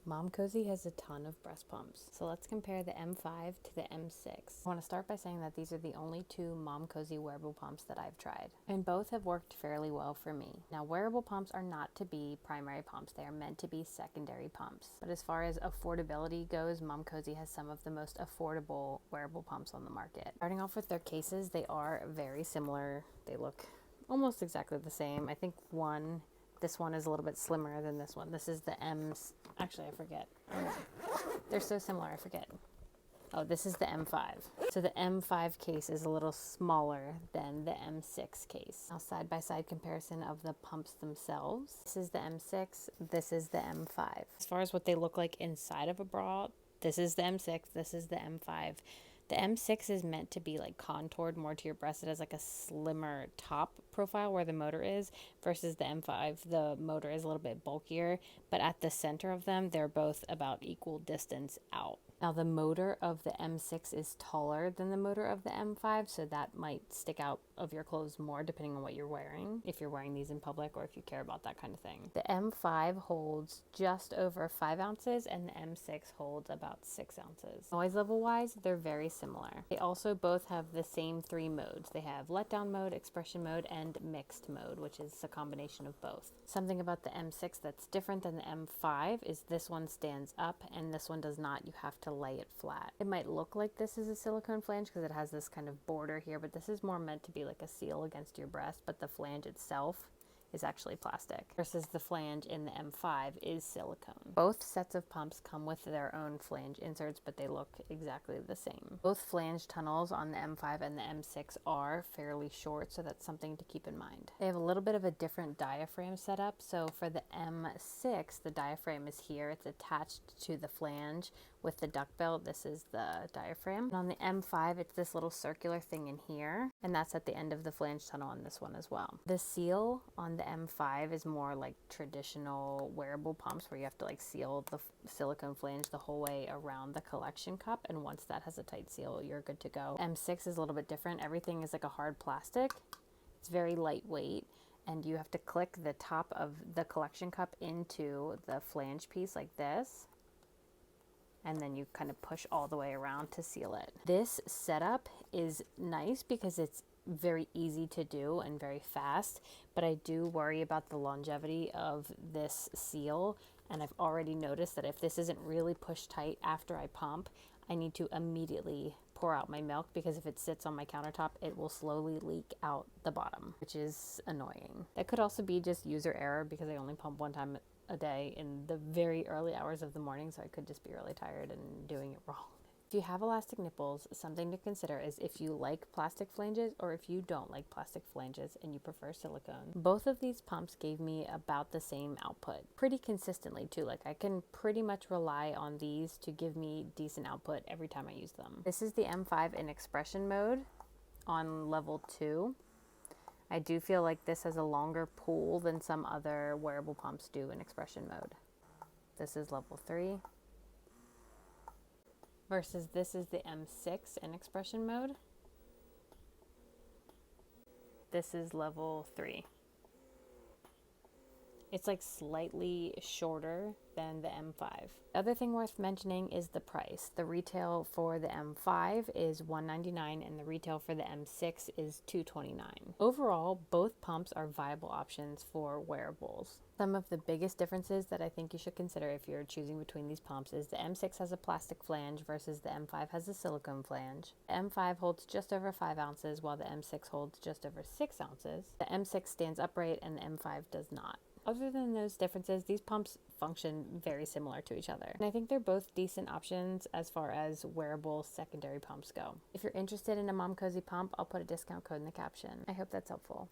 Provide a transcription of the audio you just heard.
Momcozy has a ton of breast pumps, so let's compare the M5 to the M6. I want to start by saying that these are the only two Momcozy wearable pumps that I've tried, and both have worked fairly well for me. Now, wearable pumps are not to be primary pumps, they are meant to be secondary pumps. But as far as affordability goes, Momcozy has some of the most affordable wearable pumps on the market. Starting off with their cases, they are very similar. They look almost exactly the same. I think this one is a little bit slimmer than this one. This is the actually I forget. They're so similar, I forget. Oh, this is the M5. So the M5 case is a little smaller than the M6 case. Now, side-by-side comparison of the pumps themselves. This is the M6, this is the M5. As far as what they look like inside of a bra, this is the M6, this is the M5. The M6 is meant to be like contoured more to your breast. It has like a slimmer top profile where the motor is, versus the M5. The motor is a little bit bulkier, but at the center of them, they're both about equal distance out. Now, the motor of the M6 is taller than the motor of the M5, so that might stick out of your clothes more depending on what you're wearing, if you're wearing these in public or if you care about that kind of thing. The M5 holds just over 5 ounces and the M6 holds about 6 ounces. Noise level wise, they're very similar. They also both have the same 3 modes. They have letdown mode, expression mode, and mixed mode, which is a combination of both. Something about the M6 that's different than the M5 is this one stands up and this one does not. You have to lay it flat. It might look like this is a silicone flange because it has this kind of border here, but this is more meant to be like a seal against your breast, but the flange itself is actually plastic, versus the flange in the M5 is silicone. Both sets of pumps come with their own flange inserts, but they look exactly the same. Both flange tunnels on the M5 and the M6 are fairly short, so that's something to keep in mind. They have a little bit of a different diaphragm setup. So for the M6, the diaphragm is here. It's attached to the flange with the duct belt. This is the diaphragm. And on the M5, it's this little circular thing in here, and that's at the end of the flange tunnel on this one as well. The seal on the M5 is more like traditional wearable pumps where you have to like seal the silicone flange the whole way around the collection cup, and once that has a tight seal, you're good to go. M6 is a little bit different. Everything is like a hard plastic. It's very lightweight, and you have to click the top of the collection cup into the flange piece like this, and then you kind of push all the way around to seal it. This setup is nice because it's very easy to do and very fast, but I do worry about the longevity of this seal, and I've already noticed that if this isn't really pushed tight after I pump, I need to immediately pour out my milk, because if it sits on my countertop, it will slowly leak out the bottom, which is annoying. That could also be just user error because I only pump one time a day in the very early hours of the morning, so I could just be really tired and doing it wrong. If you have elastic nipples, something to consider is if you like plastic flanges or if you don't like plastic flanges and you prefer silicone. Both of these pumps gave me about the same output, pretty consistently too. Like, I can pretty much rely on these to give me decent output every time I use them. This is the M5 in expression mode on level 2. I do feel like this has a longer pull than some other wearable pumps do in expression mode. This is level 3. Versus this is the M6 in expression mode. This is level 3. It's like slightly shorter than the M5. Other thing worth mentioning is the price. The retail for the M5 is $199 and the retail for the M6 is $229. Overall, both pumps are viable options for wearables. Some of the biggest differences that I think you should consider if you're choosing between these pumps is the M6 has a plastic flange versus the M5 has a silicone flange. The M5 holds just over 5 ounces while the M6 holds just over 6 ounces. The M6 stands upright and the M5 does not. Other than those differences, these pumps function very similar to each other. And I think they're both decent options as far as wearable secondary pumps go. If you're interested in a Momcozy pump, I'll put a discount code in the caption. I hope that's helpful.